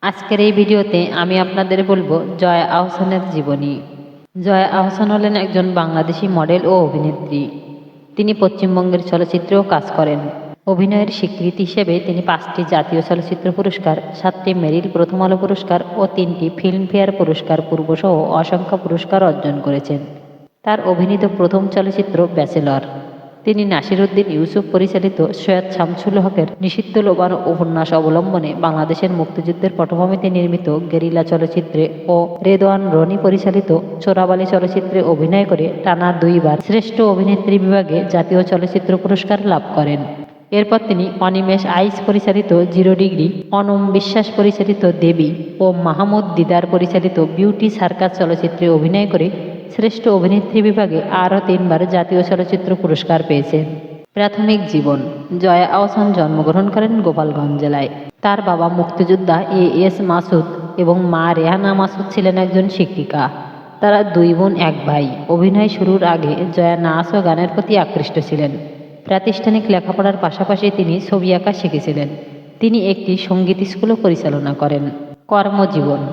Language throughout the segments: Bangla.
আজকের এই ভিডিওতে আমি আপনাদের বলবো জয়া আহসানের জীবনী। জয়া আহসান হলেন একজন বাংলাদেশি মডেল ও অভিনেত্রী। তিনি পশ্চিমবঙ্গের চলচ্চিত্রেও কাজ করেন। অভিনয়ের স্বীকৃতি হিসেবে তিনি 5টি জাতীয় চলচ্চিত্র পুরস্কার, 7টি মেরিল প্রথম আলো পুরস্কার ও 3টি ফিল্মফেয়ার পুরস্কার পূর্বসহ অসংখ্য পুরস্কার অর্জন করেছেন। তার অভিনীত প্রথম চলচ্চিত্র ব্যাচেলর। তিনি নাসিরউদ্দিন ইউসুফ পরিচালিত সৈয়দ শামসুল হকের নিষিদ্ধ লোবান উপন্যাস অবলম্বনে বাংলাদেশের মুক্তিযুদ্ধের পটভূমিতে নির্মিত গেরিলা চলচ্চিত্রে ও রেদওয়ান রনি পরিচালিত চোরাবালি চলচ্চিত্রে অভিনয় করে টানা 2বার শ্রেষ্ঠ অভিনেত্রী বিভাগে জাতীয় চলচ্চিত্র পুরস্কার লাভ করেন। এরপর তিনি অনিমেষ আইচ পরিচালিত 0 ডিগ্রি, অনম বিশ্বাস পরিচালিত দেবী ও মাহমুদ দিদার পরিচালিত বিউটি সার্কাস চলচ্চিত্রে অভিনয় করে শ্রেষ্ঠ অভিনেত্রী বিভাগে আরও 3বার জাতীয় চলচ্চিত্র পুরস্কার পেয়েছেন। প্রাথমিক জীবন। জয়া আহসান জন্মগ্রহণ করেন গোপালগঞ্জ জেলায়। তার বাবা মুক্তিযোদ্ধা এস মাসুদ এবং মা রেহানা মাসুদ ছিলেন একজন শিক্ষিকা। তারা 2 বোন 1 ভাই। অভিনয় শুরুর আগে জয়া নাচ ও গানের প্রতি আকৃষ্ট ছিলেন। প্রাতিষ্ঠানিক লেখাপড়ার পাশাপাশি তিনি ছবি আঁকা শিখেছিলেন। তিনি একটি সঙ্গীত স্কুলও পরিচালনা করেন। কর্মজীবন।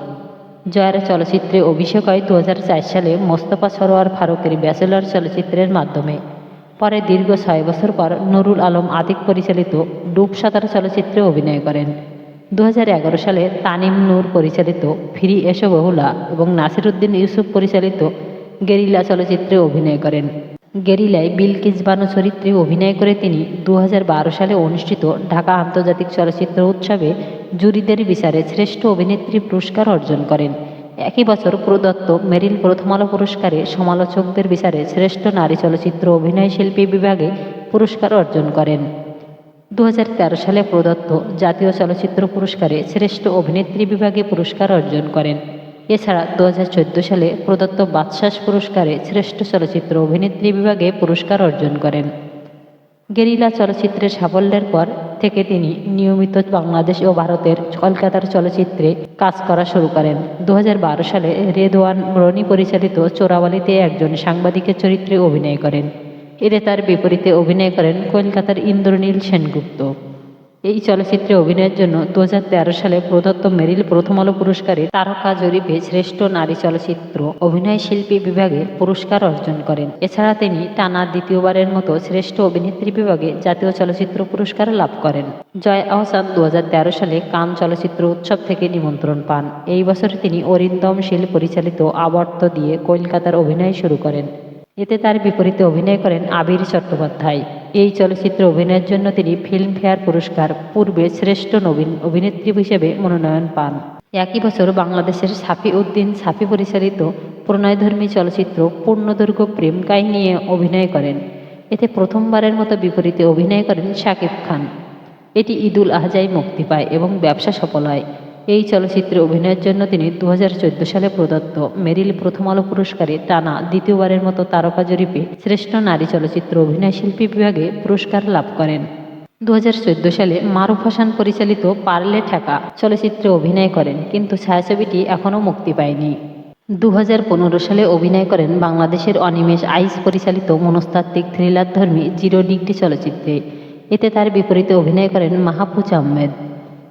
জয়ার চলচ্চিত্রে অভিষেক হয় 2004 সালে মোস্তফা সরোয়ার ফারুকের ব্যাচেলর চলচ্চিত্রের মাধ্যমে। পরে দীর্ঘ 6 বছর পর নুরুল আলম আতিক পরিচালিত ডুব সাঁতার চলচ্চিত্রে অভিনয় করেন। 2011 সালে তানিম নূর পরিচালিত ফিরি এসো বহুলা এবং নাসিরউদ্দিন ইউসুফ পরিচালিত গেরিলা চলচ্চিত্রে অভিনয় করেন। গেরিলায় বিলকিস বানু চরিত্রে অভিনয় করে তিনি 2012 সালে অনুষ্ঠিত ঢাকা আন্তর্জাতিক চলচ্চিত্র উৎসবে জুরিদের বিচারে শ্রেষ্ঠ অভিনেত্রী পুরস্কার অর্জন করেন। একই বছর প্রদত্ত মেরিল প্রথম আলো পুরস্কারে সমালোচকদের বিচারে শ্রেষ্ঠ নারী চলচ্চিত্র অভিনয় শিল্পী বিভাগে পুরস্কার অর্জন করেন। 2013 সালে প্রদত্ত জাতীয় চলচ্চিত্র পুরস্কারে শ্রেষ্ঠ অভিনেত্রী বিভাগে পুরস্কার অর্জন করেন। এছাড়া 2014 সালে প্রদত্ত বাচসাস পুরস্কারে শ্রেষ্ঠ চলচ্চিত্র অভিনেত্রী বিভাগে পুরস্কার অর্জন করেন। গেরিলা চলচ্চিত্রের সাফল্যের পর থেকে তিনি নিয়মিত বাংলাদেশ ও ভারতের কলকাতার চলচ্চিত্রে কাজ করা শুরু করেন। 2012 সালে রেদওয়ান রনি পরিচালিত চোরাবালিতে একজন সাংবাদিকের চরিত্রে অভিনয় করেন। এতে তার বিপরীতে অভিনয় করেন কলকাতার ইন্দ্রনীল সেনগুপ্ত। এই চলচ্চিত্রে অভিনয়ের জন্য 2013 সালে প্রদত্ত মেরিল প্রথম আলো পুরস্কারে তারকা জরিপে শ্রেষ্ঠ নারী চলচ্চিত্র অভিনয় শিল্পী বিভাগে পুরস্কার অর্জন করেন। এছাড়া তিনি টানা 2য়বারের মতো শ্রেষ্ঠ অভিনেত্রী বিভাগে জাতীয় চলচ্চিত্র পুরস্কার লাভ করেন। জয়া আহসান 2013 সালে কান চলচ্চিত্র উৎসব থেকে নিমন্ত্রণ পান। এই বছর তিনি অরিন্দম শীল পরিচালিত আবর্ত দিয়ে কলকাতার অভিনয় শুরু করেন। এতে তার বিপরীতে অভিনয় করেন আবির চট্টোপাধ্যায়। এই চলচ্চিত্রে অভিনয়ের জন্য তিনি ফিল্মফেয়ার পুরস্কার পূর্বে শ্রেষ্ঠ নবীন অভিনেত্রী হিসেবে মনোনয়ন পান। একই বছর বাংলাদেশের সাফি উদ্দিন সাফি পরিচালিত প্রণয়ধর্মী চলচ্চিত্র পূর্ণদৈর্ঘ্য প্রেম কাহিনী নিয়ে অভিনয় করেন। এতে প্রথমবারের মতো বিপরীতে অভিনয় করেন শাকিব খান। এটি ঈদুল আজহায় মুক্তি পায় এবং ব্যবসা সফল হয়। এই চলচ্চিত্রে অভিনয়ের জন্য তিনি 2014 সালে প্রদত্ত মেরিল প্রথম আলো পুরস্কারে টানা 2য়বারের মতো তারকা জরিপে শ্রেষ্ঠ নারী চলচ্চিত্র অভিনয় শিল্পী বিভাগে পুরস্কার লাভ করেন। 2014 সালে মারুফ হাসান পরিচালিত পারলে ঠেকা চলচ্চিত্রে অভিনয় করেন, কিন্তু ছায়াছবিটি এখনও মুক্তি পায়নি। 2015 সালে অভিনয় করেন বাংলাদেশের অনিমেষ আইচ পরিচালিত মনস্তাত্ত্বিক থ্রিলারধর্মী 0 ডিগ্রি চলচ্চিত্রে। এতে তার বিপরীতে অভিনয় করেন মাহফুজ আহমেদ।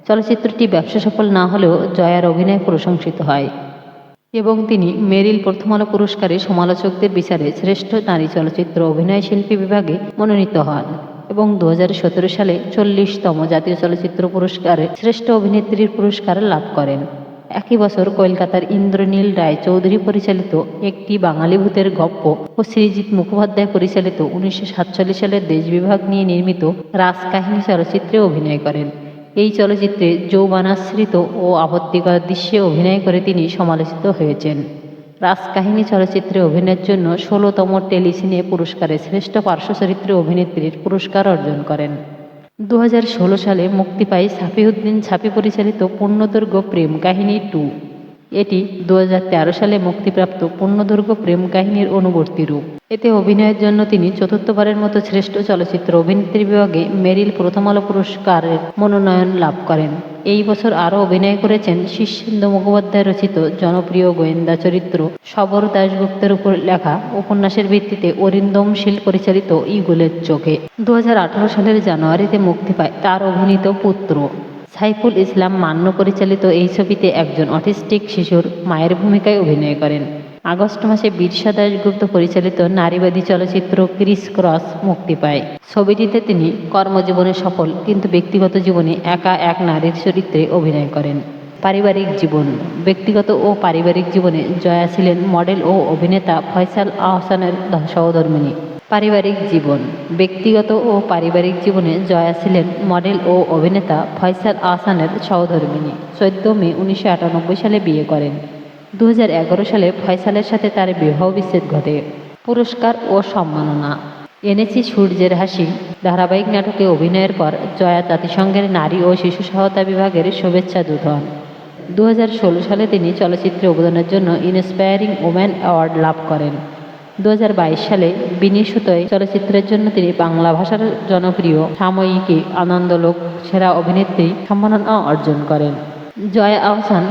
চলচ্চিত্রটি ব্যবসা সফল না হলেও জয়ার অভিনয় প্রশংসিত হয় এবং তিনি মেরিল প্রথম আলো পুরস্কারে সমালোচকদের বিচারে শ্রেষ্ঠ নারী চলচ্চিত্র অভিনয় শিল্পী বিভাগে মনোনীত হন এবং 2017 সালে 40তম জাতীয় চলচ্চিত্র পুরস্কারে শ্রেষ্ঠ অভিনেত্রীর পুরস্কার লাভ করেন। একই বছর কলকাতার ইন্দ্রনীল রায় চৌধুরী পরিচালিত একটি বাঙালি ভূতের গপ্প ও সৃজিত মুখোপাধ্যায় পরিচালিত 1947 সালের দেশ বিভাগ নিয়ে নির্মিত রাজকাহিনী চলচ্চিত্রে অভিনয় করেন। এই চলচ্চিত্রে যৌবনাশ্রিত ও আপত্তিকর দৃশ্যে অভিনয় করে তিনি সমালোচিত হয়েছেন। রাজকাহিনী চলচ্চিত্রে অভিনয়ের জন্য 16তম টেলিসিনে পুরস্কারে শ্রেষ্ঠ পার্শ্ব চরিত্রে অভিনেত্রীর পুরস্কার অর্জন করেন। 2016 সালে মুক্তি পায় সাফি উদ্দিন সাফি পরিচালিত পূর্ণদৈর্ঘ্য প্রেম কাহিনী 2। এটি 2013 সালে মুক্তিপ্রাপ্ত পূর্ণদৈর্ঘ্য প্রেম কাহিনীর অনুবর্তী রূপ। এতে অভিনয়ের জন্য তিনি 4থবারের মতো শ্রেষ্ঠ চলচ্চিত্র অভিনেত্রী বিভাগে মেরিল প্রথম আলো পুরস্কারের মনোনয়ন লাভ করেন। এই বছর আরও অভিনয় করেছেন শীর্ষেন্দু মুখোপাধ্যায় রচিত জনপ্রিয় গোয়েন্দা চরিত্র শবর দাশগুপ্তের উপর লেখা উপন্যাসের ভিত্তিতে অরিন্দম শীল পরিচালিত ঈগলের চোখে। 2018 সালের জানুয়ারিতে মুক্তি পায় তার অভিনীত পুত্র। সাইফুল ইসলাম মান্য পরিচালিত এই ছবিতে একজন অটিস্টিক শিশুর মায়ের ভূমিকায় অভিনয় করেন। আগস্ট মাসে বিরসা দাশগুপ্ত পরিচালিত নারীবাদী চলচ্চিত্র ক্রিস ক্রস মুক্তি পায়। ছবিটিতে তিনি কর্মজীবনে সফল কিন্তু ব্যক্তিগত জীবনে একা এক নারীর চরিত্রে অভিনয় করেন। পারিবারিক জীবন। ব্যক্তিগত ও পারিবারিক জীবনে জয়া ছিলেন মডেল ও অভিনেতা ফয়সাল আহসানের সহধর্মিণী। পারিবারিক জীবন। ব্যক্তিগত ও পারিবারিক জীবনে জয়া ছিলেন মডেল ও অভিনেতা ফয়সাল আহসানের সহধর্মিণী। 14 মে 1998 সালে বিয়ে করেন। 2011 সালে ফয়সালের সাথে তার বিবাহ বিচ্ছেদ ঘটে। পুরস্কার ও সম্মাননা। এনেছি সূর্যের হাসি ধারাবাহিক নাটকে অভিনয়ের পর জয়া জাতিসংঘের নারী ও শিশু সহায়তা বিভাগের শুভেচ্ছা দূত হন। 2016 সালে তিনি চলচ্চিত্রে অবদানের জন্য ইন্সপায়ারিং ওম্যান অ্যাওয়ার্ড লাভ করেন। 2022 সালে বিনি সুতোয় চলচ্চিত্রের জন্য তিনি বাংলা ভাষার জনপ্রিয় সাময়িকী আনন্দলোক সেরা অভিনেত্রী সম্মাননা অর্জন করেন। জয়া আহসান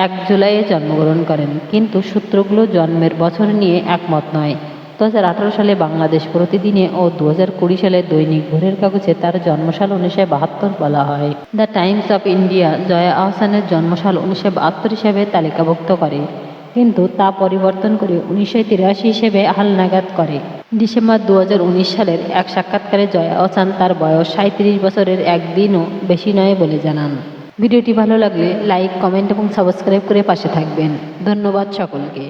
1 জুলাইয়ে জন্মগ্রহণ করেন, কিন্তু সূত্রগুলো জন্মের বছর নিয়ে একমত নয়। 2018 সালে বাংলাদেশ প্রতিদিনে ও 2020 সালে দৈনিক ভোরের কাগজে তার জন্মসাল 1972 বলা হয়। The Times of India Jaya আহসানের জন্মসাল 1972 হিসেবে তালিকাভুক্ত করে, কিন্তু তা পরিবর্তন করে 1983 হিসেবে হালনাগাদ করে। ডিসেম্বর 2019 সালের এক সাক্ষাৎকারে জয়া আহসান তার বয়স 37 বছরের একদিনও বেশি নয় বলে জানান। ভিডিওটি ভালো লাগলে লাইক, কমেন্ট এবং সাবস্ক্রাইব করে পাশে থাকবেন। ধন্যবাদ সকলকে।